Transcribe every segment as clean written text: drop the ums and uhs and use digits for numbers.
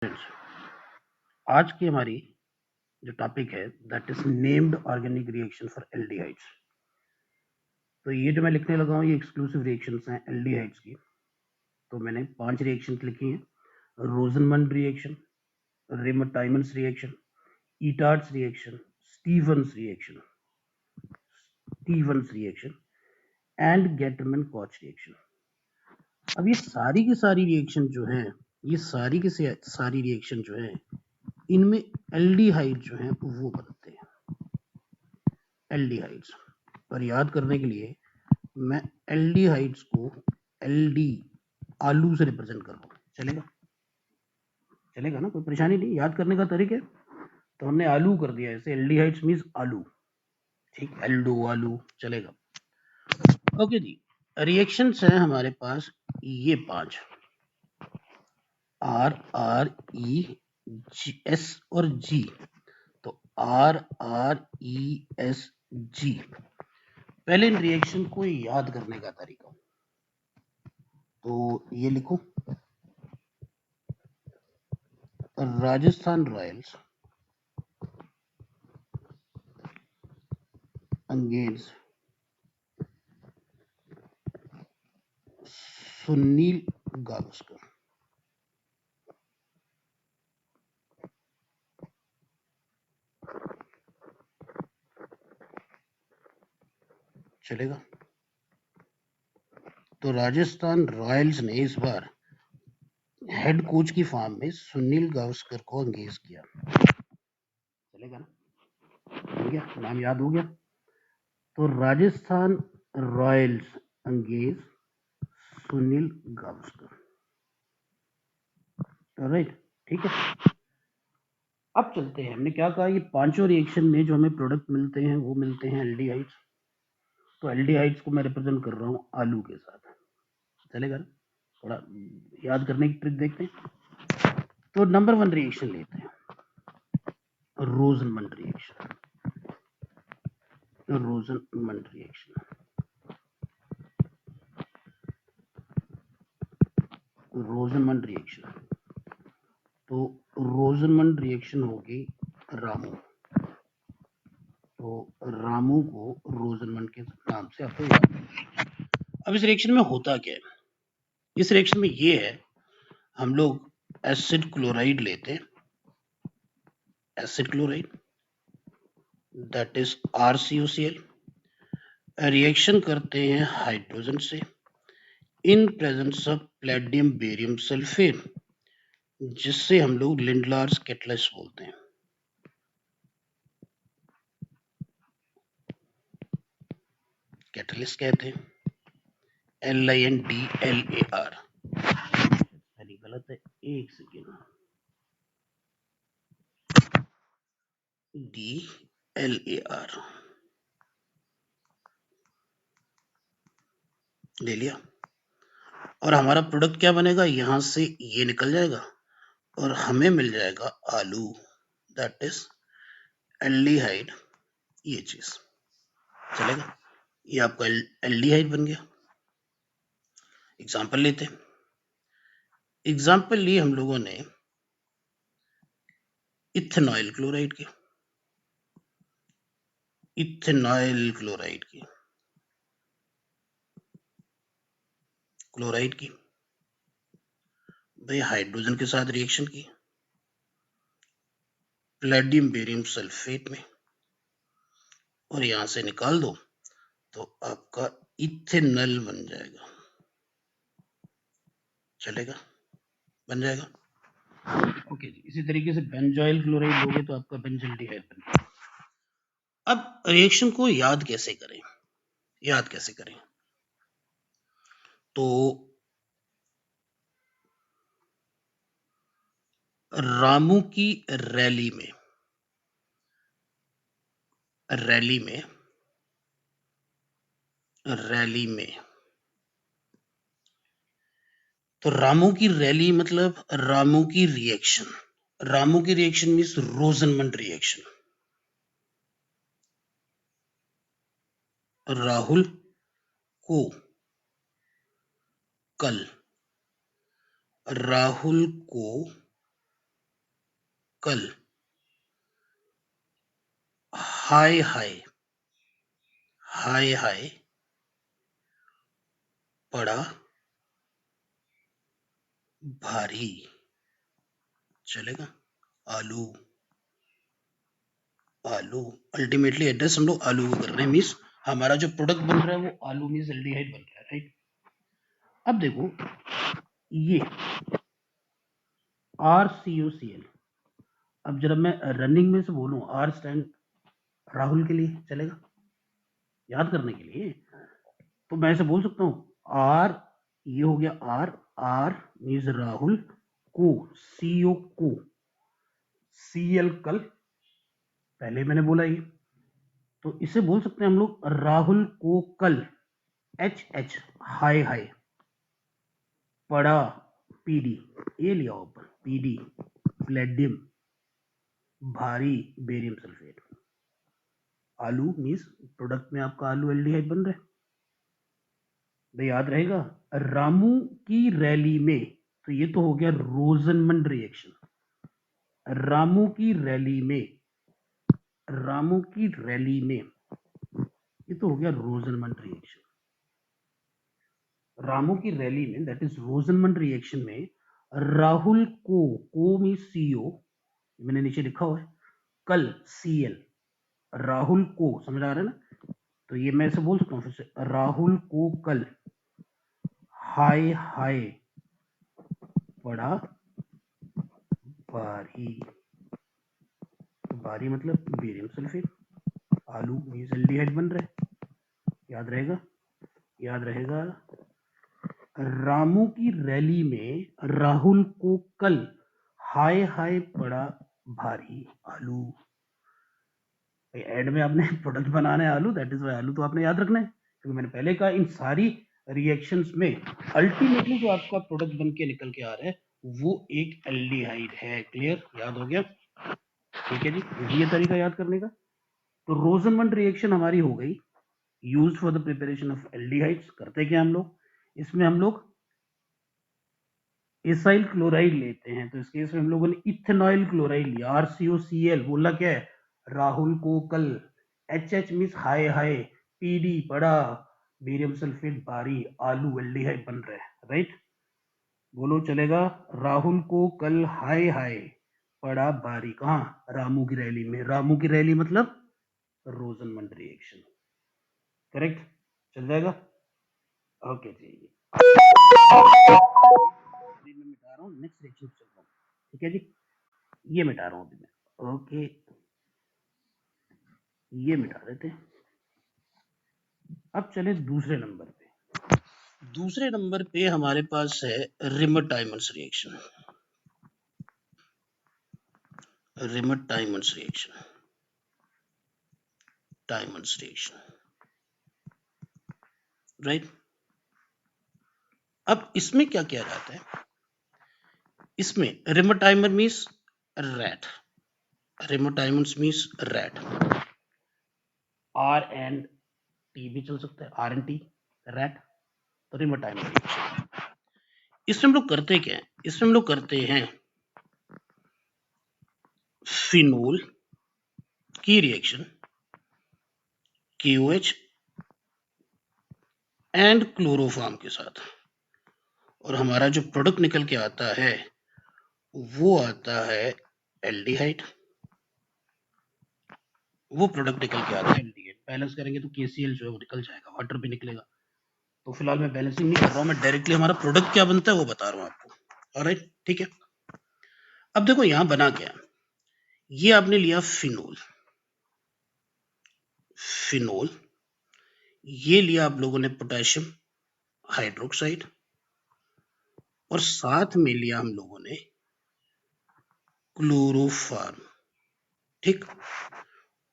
Friends, आज की हमारी जो टॉपिक है that is named organic reaction for aldehydes. तो ये जो मैं लिखने लगा हूँ ये एक्सक्लूसिव रिएक्शंस हैं एल्डिहाइड्स की। तो मैंने 5 रिएक्शंस लिखी हैं: Rosenmund reaction, Reimer Tiemann reaction, Etard's reaction, Stevens reaction, and Gattermann Koch reaction. अब ये सारी की सारी रिएक्शन जो है, ये सारी की सारी रिएक्शन जो है, इनमें एल्डिहाइड जो है वो बनते हैं, एल्डिहाइड्स। और याद करने के लिए मैं एल्डिहाइड्स को एलडी आलू से रिप्रेजेंट कर रहा हूँ। चलेगा? चलेगा ना? कोई परेशानी नहीं, याद करने का तरीका है। तो हमने आलू कर दिया, ऐसे एल्डिहाइड्स मींस आलू। ठीक, एल्डो आलू चलेगा। ओके जी, रिएक्शंस हैं हमारे पास ये 5: आर आर ई एस और जी। तो R R E S G. पहले इन रिएक्शन को याद करने का तरीका, तो ये लिखो: राजस्थान रॉयल्स अंगेज सुनील गावस्कर। चलेगा? तो राजस्थान रॉयल्स ने इस बार हेड कोच की फॉर्म में सुनील गावस्कर को अंगेज किया। चलेगा ना? हो गया, नाम याद हो गया। तो राजस्थान रॉयल्स अंगेज सुनील गावस्कर। राइट, ठीक है। अब चलते हैं, हमने क्या कहा, ये पांचों रिएक्शन में जो हमें प्रोडक्ट मिलते हैं वो मिलते हैं एल्डिहाइड्स। तो एल्डिहाइड्स को मैं रिप्रेजेंट कर रहा हूँ आलू के साथ। चलेगा ना? थोड़ा याद करने की ट्रिक देखते हैं। तो नंबर 1 रिएक्शन लेते हैं, रोजनमंड रिएक्शन। रोजनमंड reaction, रोजनमंड reaction. तो रोजनमंड रिएक्शन होगी रामू। तो रामू को रोजनमंड के नाम से आपको याद है। अब इस रिएक्शन में होता क्या है? इस रिएक्शन में ये है, हम लोग एसिड क्लोराइड लेते हैं, acid chloride that is RCOCl, reaction करते हैं हाइड्रोजन से in presence of Palladium barium sulphate, जिससे हम लोग लिंडलार्स कैटलिस्ट बोलते हैं। कैटलिस्ट कहते हैं, LINDLAR। पहली गलत है, एक सेकेंड। DLAR ले लिया। और हमारा प्रोडक्ट क्या बनेगा? यहां से ये निकल जाएगा और हमें मिल जाएगा आलू, दैट इज एल्डिहाइड। ये चीज चलेगा, ये आपका एल्डिहाइड बन गया। एग्जाम्पल लेते हैं। एग्जाम्पल लिए हम लोगों ने इथेनॉइल क्लोराइड की, इथेनॉइल क्लोराइड की, क्लोराइड की भाई हाइड्रोजन के साथ रिएक्शन की प्लेडियम बेरियम सल्फेट में, और यहां से निकाल दो तो आपका इथेनॉल बन जाएगा। चलेगा? बन जाएगा। ओके जी, इसी तरीके से बेंजोइल क्लोराइड लोगे तो आपका बेंजल्डिहाइड बन जाएगा। अब रिएक्शन को याद कैसे करें? याद कैसे करें? तो रामू की रैली में, रैली में, रैली में, तो रामू की रैली मतलब रामू की रिएक्शन। रामू की रिएक्शन मीन्स रोजनमंड रिएक्शन। राहुल को कल, राहुल को कल हाय हाय हाय हाय पड़ा भारी, चलेगा? आलू आलू अल्टीमेटली एड्रेस हम लोग आलू को कर रहे हैं, मीन्स हमारा जो प्रोडक्ट बन रहा है वो आलू मीन्स एल्डिहाइड बन रहा है, राइट? अब देखो ये RCOCl, अब जब मैं रनिंग में से बोलूं R स्टैंड राहुल के लिए, चलेगा? याद करने के लिए तो मैं ऐसे बोल सकता हूं R, ये हो गया R मीन्स राहुल, को CO को, CL कल, पहले मैंने बोला ये, तो इसे बोल सकते हैं हम लोग राहुल को कल, HH हाय हाय पड़ा, PD ये लिया ऊपर, PD प्लेडियम भारी बेरियम सल्फेट, आलू मीन्स प्रोडक्ट में आपका आलू एल्डिहाइड बन रहा है, भाई याद रहेगा। रामू की रैली में, तो ये तो हो गया रोजनमंड रिएक्शन, रामू की रैली में, रामू की रैली में, ये तो हो गया रोजनमंड रिएक्शन, रामू की रैली में दैट इज रोजनमंड रिएक्शन में राहुल को मीन्स CO, मैंने नीचे लिखा हुआ है, कल CL, राहुल को, समझ आ रहा है ना? तो ये मैं ऐसे बोल सकता हूँ फिर से, राहुल को कल हाय हाय पड़ा भारी, तो भारी मतलब बेरियम सल्फेट, आलू मीन्स एल्डिहाइड बन रहा है, याद रहेगा? याद रहेगा। रामू की रैली में राहुल को कल हाय हाय पड़ा भारी, आलू, एड में आपने प्रोडक्ट बनाना है आलू, दैट इज वाई आलू तो आपने याद रखना है, क्योंकि मैंने पहले कहा इन सारी रिएक्शंस में अल्टीमेटली जो आपका प्रोडक्ट बन के निकल के आ रहा है वो एक एल्डिहाइड है, क्लियर? याद हो गया? ठीक है जी, ये तरीका याद करने का। तो रोजनमंड रिएक्शन हमारी हो गई, use for the preparation of aldehydes. करते क्या हम लोग, इसमें हम लोग एसाइल क्लोराइड लेते हैं, तो इस केस में हम लोगों ने इथेनॉइल क्लोराइड लिया, RCOCl, बोला क्या है? राहुल को कल, HH मीन्स हाय हाय, PD पड़ा, बेरियम सल्फेट भारी, आलू एल्डिहाइड बन रहा है, राइट? बोलो चलेगा? राहुल को कल हाय हाय पड़ा भारी, कहाँ? रामू की रैली में, रामू की रैली मतलब रोजनमंड रिएक्शन, करेक्ट? चल जाएगा? ओके जी, मैं मिटा रहा हूँ, नेक्स्ट रिएक्शन चल रहा हूँ, ठीक है जी? ये मिटा रहा हूँ अभी मैं, ओके, ये मिटा देते हैं। अब चले दूसरे नंबर पे, दूसरे नंबर पे हमारे पास है Reimer Tiemann reaction, Reimer Tiemann reaction, Tiemann reaction, right? अब इसमें क्या किया जाता है, इसमें Reimer timer means rat, Reimer Tiemann means rat, RNT भी चल सकता है, RNT रैट, तो रिमर-टाइमर रिएक्शन। इसमें हम लोग करते क्या है, इसमें हम लोग करते हैं फिनोल की रिएक्शन KOH एंड क्लोरोफॉर्म के साथ, और हमारा जो प्रोडक्ट निकल के आता है वो आता है एल्डिहाइड, वो प्रोडक्ट निकल के आता है एल्डिहाइड। बैलेंस करेंगे तो KCl जो है वो निकल जाएगा, वाटर भी निकलेगा, तो फिलहाल मैं बैलेंसिंग नहीं कर रहा हूँ, मैं डायरेक्टली हमारा प्रोडक्ट क्या बनता है वो बता रहा हूँ आपको, ऑलराइट? ठीक है। अब देखो यहाँ बना क्या, ये आपने लिया फिनोल, फिनोल, ये लिया आप लोगों ने पोटेशियम हाइड्रोक्साइड, और साथ में लिया हम लोगों ने क्लोरोफॉर्म, ठीक?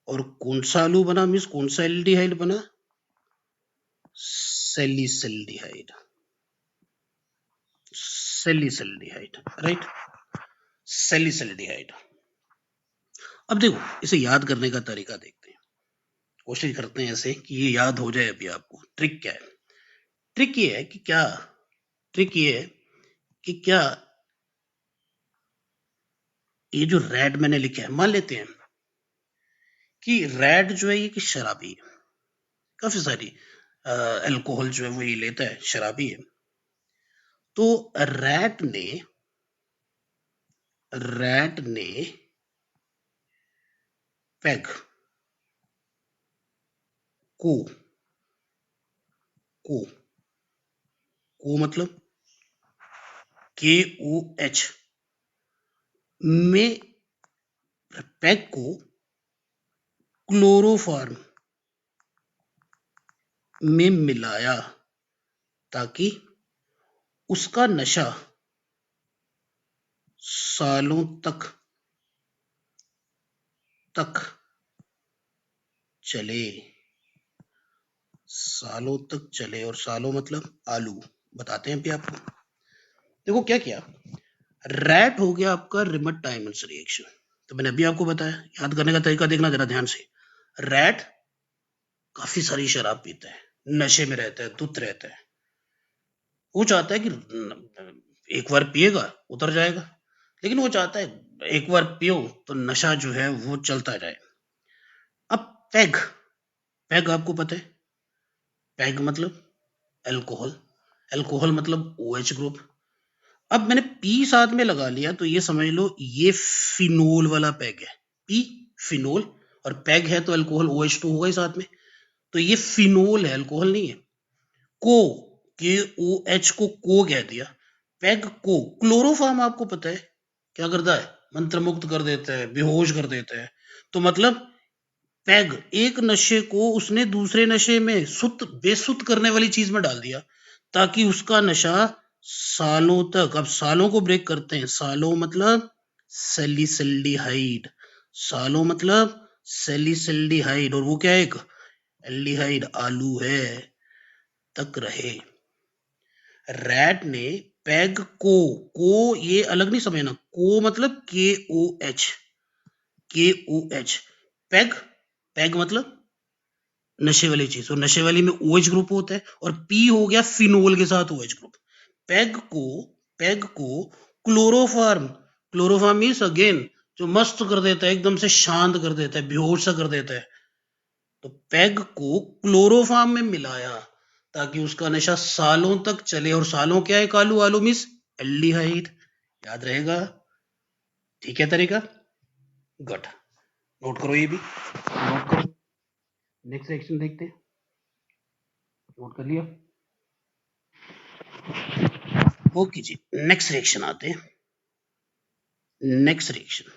और कौन सा आलू बना, मीन्स कौन सा एल्डिहाइड बना? सैलिसल्डिहाइड, सैलिसल्डिहाइड, राइट? सैलिसल्डिहाइड। अब देखो इसे याद करने का तरीका देखते हैं, कोशिश करते हैं ऐसे कि ये याद हो जाए अभी आपको। ट्रिक क्या है? ट्रिक ये है कि क्या, ट्रिक ये है कि क्या ये जो रेड मैंने लिखा है, मान लेते हैं कि रेड जो है ये कि शराबी है, काफी सारी अल्कोहल जो है वो ये लेता है, शराबी है। तो रैट ने पेग को को को मतलब KOH में पेग को क्लोरोफॉर्म में मिलाया ताकि उसका नशा सालों तक चले, सालों तक चले। और सालों मतलब आलू, बताते हैं अभी आपको। देखो क्या किया, रैट हो गया आपका रिमट टाइमर्स रिएक्शन, तो मैंने अभी आपको बताया, याद करने का तरीका देखना जरा ध्यान से। रैट काफी सारी शराब पीता है, नशे में रहता है, धुत रहता है, वो चाहता है कि एक बार पिएगा उतर जाएगा, लेकिन वो चाहता है एक बार पियो तो नशा जो है वो चलता जाए। अब पैग, पैग आपको पता है, पैग मतलब अल्कोहल, अल्कोहल मतलब OH ग्रुप। अब मैंने पी साथ में लगा लिया तो ये समझ लो ये फिनोल वाला पैग है, पी फिनोल, और पैग है तो अल्कोहल OH2 होगा ही साथ में, तो ये फिनोल है, अल्कोहल नहीं है। को KOH को कह दिया, पैग को। क्लोरोफॉर्म आपको पता है क्या करता है, मंत्र मुक्त कर देता है, बेहोश कर देता है। तो मतलब पैग एक नशे को उसने दूसरे नशे में सुत बेसुत करने वाली चीज में डाल दिया ताकि उसका नशा सालों तक, अब सालों को ब्रेक करते हैं, सालों मतलब सैलिसल्डिहाइड, सालों मतलब सैलिसल्डिहाइड, और वो क्या है, एक एल्डिहाइड आलू है, तक रहे। रैट ने पैग को ये अलग नहीं समझना, को मतलब KOH, पैग, पैग मतलब नशे वाली चीज, और नशे वाली में OH ग्रुप होता है, और पी हो गया फिनोल के साथ OH ग्रुप। पैग को क्लोरोफॉर्म, क्लोरोफॉर्म मीन्स अगेन जो मस्त कर देता है, एकदम से शांत कर देता है, बेहोश सा कर देता है। तो पैग को क्लोरोफॉर्म में मिलाया ताकि उसका नशा सालों तक चले, और सालों क्या है, कालू आलू मीन्स एल्डिहाइड, याद रहेगा, ठीक है तरीका, गुड, नोट करो ये भी, नोट करो। नेक्स्ट सेक्शन देखते हैं, नोट कर लिया, ओके जी। नेक्स्ट रिएक्शन आते हैं, नेक्स्ट रिएक्शन,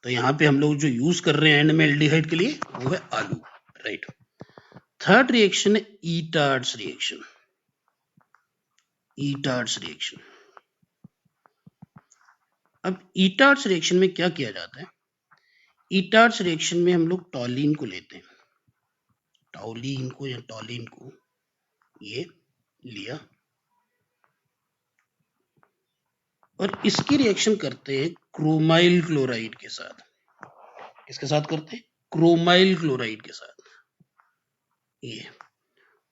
तो यहाँ पे हम लोग जो यूज कर रहे हैं एंड में एल्डिहाइड के लिए वो है आलू, राइट। थर्ड रिएक्शन है ईटार्ड्स रिएक्शन, ईटार्ड्स रिएक्शन। अब ईटार्ड्स रिएक्शन में क्या किया जाता है, ईटार्ड्स रिएक्शन में हम लोग टॉलिन को लेते हैं, टॉलिन को या टॉलिन को ये लिया और इसकी रिएक्शन करते हैं क्रोमाइल क्लोराइड के साथ, किसके साथ करते हैं, क्रोमाइल क्लोराइड के साथ, ये,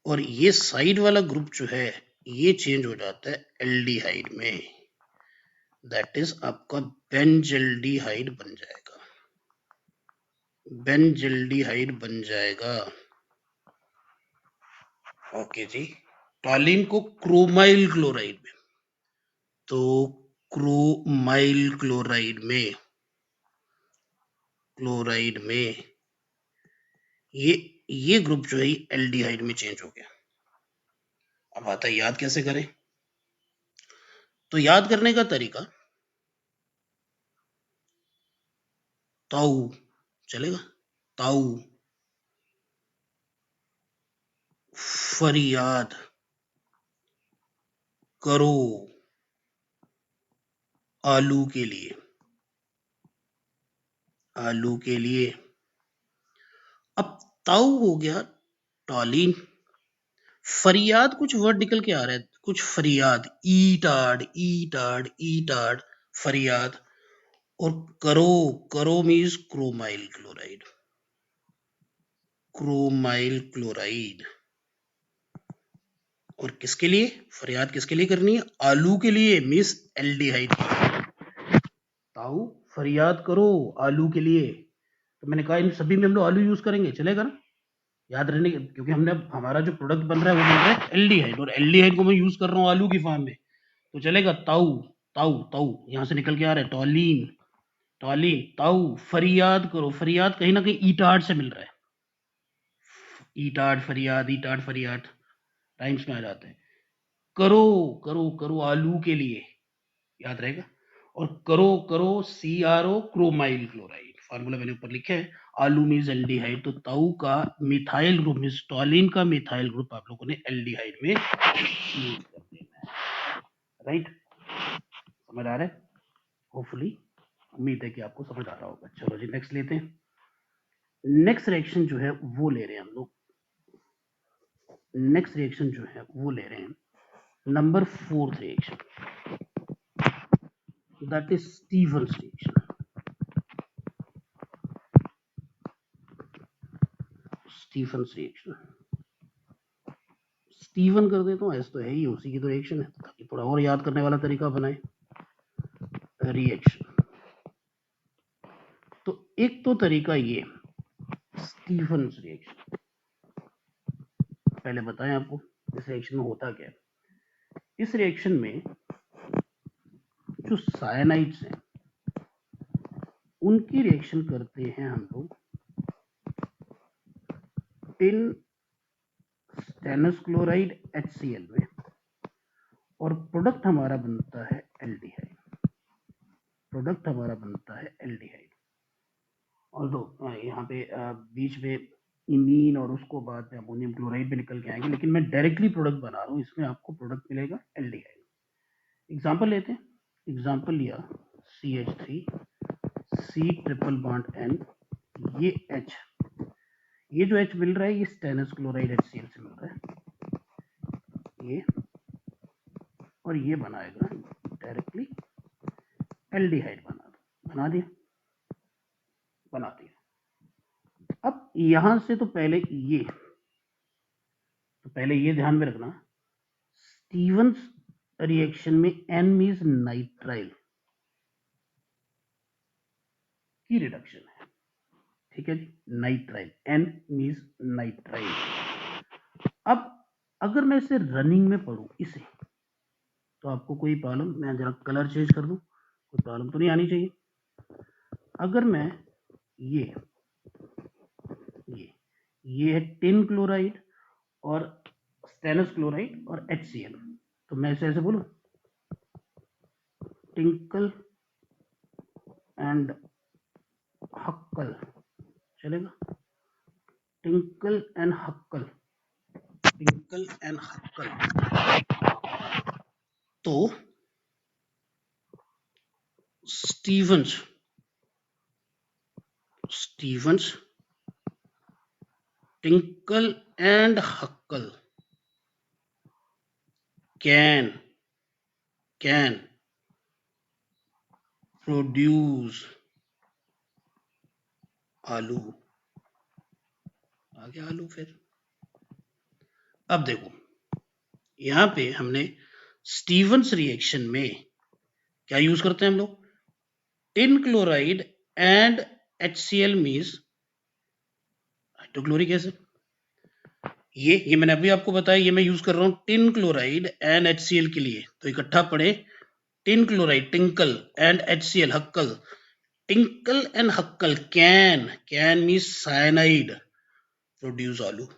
और ये साइड वाला ग्रुप जो है ये चेंज हो जाता है एल्डिहाइड में, दैट इज आपका बेंजल्डिहाइड बन जाएगा, बेंजल्डिहाइड बन जाएगा, ओके जी। टॉलिन को क्रोमाइल क्लोराइड में, तो क्रोमाइल क्लोराइड में ये ग्रुप जो है एल्डिहाइड में चेंज हो गया। अब आता है याद कैसे करें, तो याद करने का तरीका, ताऊ चलेगा, ताऊ, फरियाद करो आलू के लिए, आलू के लिए। अब ताऊ हो गया टॉलिन, फरियाद कुछ वर्ड निकल के आ रहा है, कुछ फरियाद, ईटाड ईटाड ईटाड, फरियाद, और करो, करो means chromyl chloride, chromyl chloride, और किसके लिए फरियाद, किसके लिए करनी है, आलू के लिए मीन्स एल्डिहाइड, ताऊ फरियाद करो आलू के लिए। तो मैंने कहा इन सभी में हम लोग आलू यूज करेंगे, चलेगा ना? याद रहने के, क्योंकि हमने हमारा जो प्रोडक्ट बन रहा है वो बन रहा है एल्डिहाइड, और एल्डिहाइड को मैं यूज कर रहा हूँ आलू की फॉर्म में, तो चलेगा। ताऊ ताऊ ताऊ यहां से निकल के आ रहा है टॉलिन, टॉलिन ताऊ फरियाद करो। फरियाद कहीं ना कहीं ईटाड से मिल रहा है, ईटाड फरियाद टाइम्स में आ जाते हैं। करो करो करो आलू के लिए, याद रहेगा। और करो करो CRO क्रोमाइल क्लोराइड, फार्मूला मैंने ऊपर लिखा है। आलू मीन्स एल्डिहाइड, तो ताऊ का मिथाइल ग्रुप मीन्स टॉलिन का मिथाइल ग्रुप आप लोगों ने एल्डिहाइड में यूज कर देना है, राइट? समझ आ रहा है? होपफुली, उम्मीद है कि आपको समझ आ रहा होगा। चलो जी नेक्स्ट लेते हैं। नेक्स्ट रिएक्शन जो है वो ले रहे हैं हम लोग, नेक्स्ट रिएक्शन जो है वो ले रहे हैं number 4th reaction, that is Stephens reaction. Stephens reaction, Stephen कर देता हूँ, ऐसा तो है ही, उसी की तो रिएक्शन है, ताकि थोड़ा और याद करने वाला तरीका बनाए। रिएक्शन तो एक तो तरीका ये स्टीफन्स रिएक्शन, पहले बताएं आपको इस रिएक्शन में होता क्या है। इस रिएक्शन में जो साइनाइड्स हैं उनकी रिएक्शन करते हैं हम लोग टिन स्टेनस क्लोराइड HCl में, और प्रोडक्ट हमारा बनता है एल्डिहाइड, प्रोडक्ट हमारा बनता है एल्डिहाइड। और दो यहाँ पे बीच में इमीन और उसको बाद में अमोनियम क्लोराइड भी निकल के आएंगे, लेकिन मैं डायरेक्टली प्रोडक्ट बना रहा हूँ, इसमें आपको प्रोडक्ट मिलेगा एल्डिहाइड। एग्जांपल लेते हैं, एग्जांपल लिया CH3 C triple bond N, ये H, ये जो H मिल रहा है ये स्टेनस क्लोराइड HCl से मिल रहा है, ये और ये बनाएगा डायरेक्टली एल्डिहाइड, बना दिया। अब यहां से तो पहले ये ध्यान में रखना, स्टीवंस रिएक्शन में N मीन्स नाइट्राइल की रिडक्शन है, ठीक है जी, नाइट्राइल, N मीन्स नाइट्राइल। अब अगर मैं इसे रनिंग में पढ़ूं इसे, तो आपको कोई प्रॉब्लम, मैं जरा कलर चेंज कर दूं, कोई प्रॉब्लम तो नहीं आनी चाहिए। अगर मैं ये है टिन क्लोराइड और स्टेनस क्लोराइड और HCl, तो मैं इसे ऐसे बोलूं, टिंकल एंड हक्कल, चलेगा? Tinkle and huckle, tinkle and huckle. तो Stevens tinkle and huckle can produce आलू, आ गया आलू। फिर अब देखो यहां पे हमने स्टीवंस रिएक्शन में क्या यूज करते हैं हम लोग, tin chloride and HCl means hydrochloric acid. ये मैंने अभी आपको बताया, ये मैं यूज कर रहा हूं टिन क्लोराइड एंड HCl के लिए, तो इकट्ठा पढ़े tin chloride tinkle and HCl huckle. Tinkle and हक्कल can means cyanide produce aloo.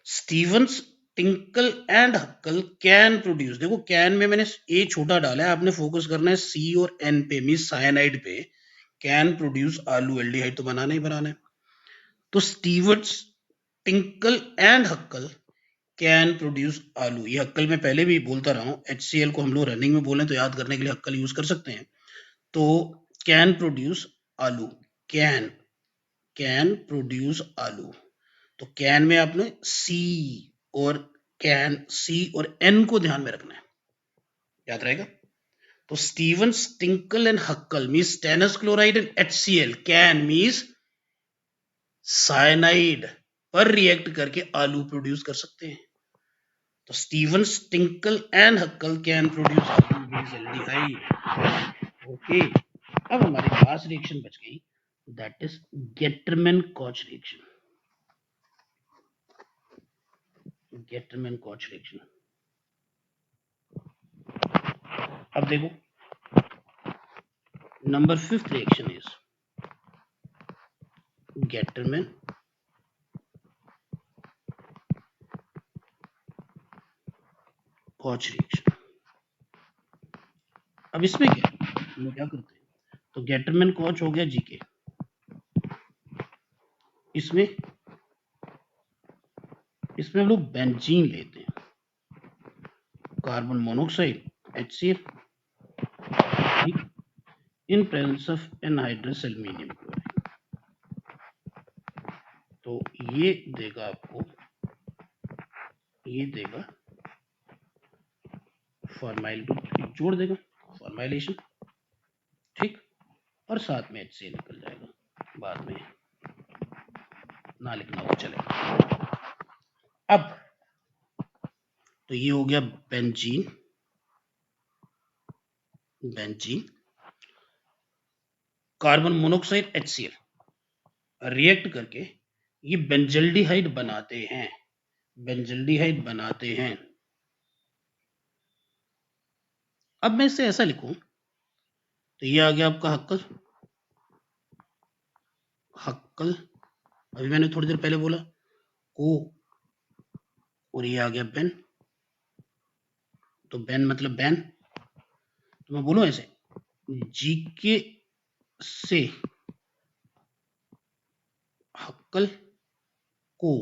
Stevens tinkle and हक्कल can produce, देखो कैन में मैंने ए छोटा डाला है, आपने फोकस करना है C और N पे, मीन्स साइनाइड पे। कैन प्रोड्यूस आलू, एल्डिहाइड तो बनाना ही बनाना है। तो Stevens tinkle and हक्कल can produce aloo, ये हक्कल में पहले भी बोलता रहा हूं, HCl को हम लोग रनिंग में बोले तो याद करने के लिए हक्कल यूज कर सकते हैं। तो कैन प्रोड्यूस आलू, कैन प्रोड्यूस आलू, तो कैन में आपने C और N को ध्यान में रखना है, याद रहेगा। तो Stevens tinkle and hackle means stannous chloride and HCl, can means cyanide पर रिएक्ट करके आलू प्रोड्यूस कर सकते हैं। तो Stevens tinkle and हक्कल can produce aloo means aldehyde, okay. अब हमारे पास रिएक्शन बच गई, that is Gattermann Koch reaction. Gattermann Koch reaction, अब देखो number 5th reaction is Gattermann Koch reaction. अब इसमें क्या हम लोग क्या करते हैं, तो गेटरमैन कॉच हो गया जीके, इसमें हम लोग बेंजीन लेते हैं, carbon monoxide HCl in presence of anhydrous aluminium chloride. तो ये देगा आपको, ये देगा फॉर्माइल जोड़ देगा, फॉर्माइलेशन, ठीक, और साथ में HCl निकल जाएगा, बाद में ना लिखना हो चलेगा। अब तो ये हो गया benzene, carbon monoxide HCl react करके ये बेंजल्डिहाइड बनाते हैं, अब मैं इसे ऐसा लिखूं, तो ये आ गया आपका हक्कल, अभी मैंने थोड़ी देर पहले बोला को, और ये आ गया बेन, तो बेन मतलब बैन, तो मैं बोलूं ऐसे, जीके से हक्कल को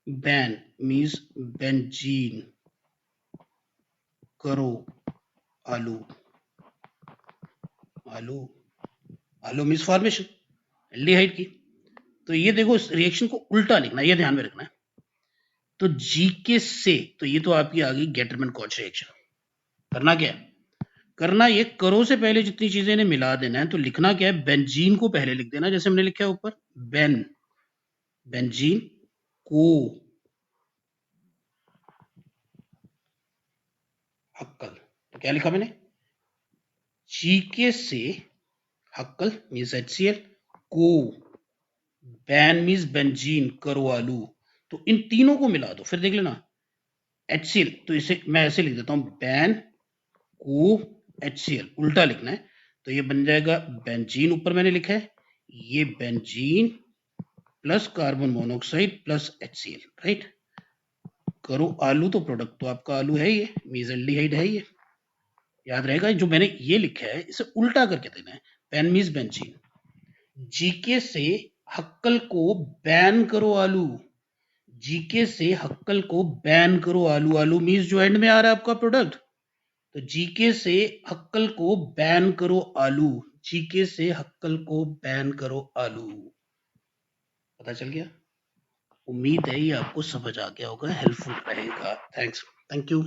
बैन मीन्स बेंजीन करो आलू मीन्स फॉर्मेशन एल्डिहाइड की। तो ये देखो इस रिएक्शन को उल्टा लिखना है, ये ध्यान में रखना है। तो जीके से, तो ये तो आपकी आ गई गेटरमैन कॉच रिएक्शन। करना क्या है, करना ये करो से पहले जितनी चीजें ने मिला देना है, तो लिखना क्या है, बेंजीन को पहले लिख देना, जैसे हमने लिखा है ऊपर बेंजीन को हक्कल, तो क्या लिखा मैंने, जीके से हक्कल मीन्स HCl को बैन मीन्स बेंजीन करो आलू, तो इन तीनों को मिला दो, फिर देख लेना HCl, तो इसे मैं ऐसे लिख देता हूं, बैन को HCl, उल्टा लिखना है, तो ये बन जाएगा बेंजीन, ऊपर मैंने लिखा है ये benzene plus carbon monoxide plus HCl, right, करो आलू, तो प्रोडक्ट तो आपका आलू है, ये मीजल्डिहाइड है, ये याद रहेगा। जो मैंने ये लिखा है इसे उल्टा करके देना है, बैन मीन्स बेंजीन, जीके से हक्कल को बैन करो आलू, जीके से हक्कल को बैन करो आलू मीन्स जो एंड में आ रहा है आपका प्रोडक्ट, तो जीके से हक्कल को बैन करो आलू, जीके से हक्कल को बैन करो आलू। पता चल गया? उम्मीद है ये आपको समझ आ गया होगा, हेल्पफुल रहेगा। Thank you.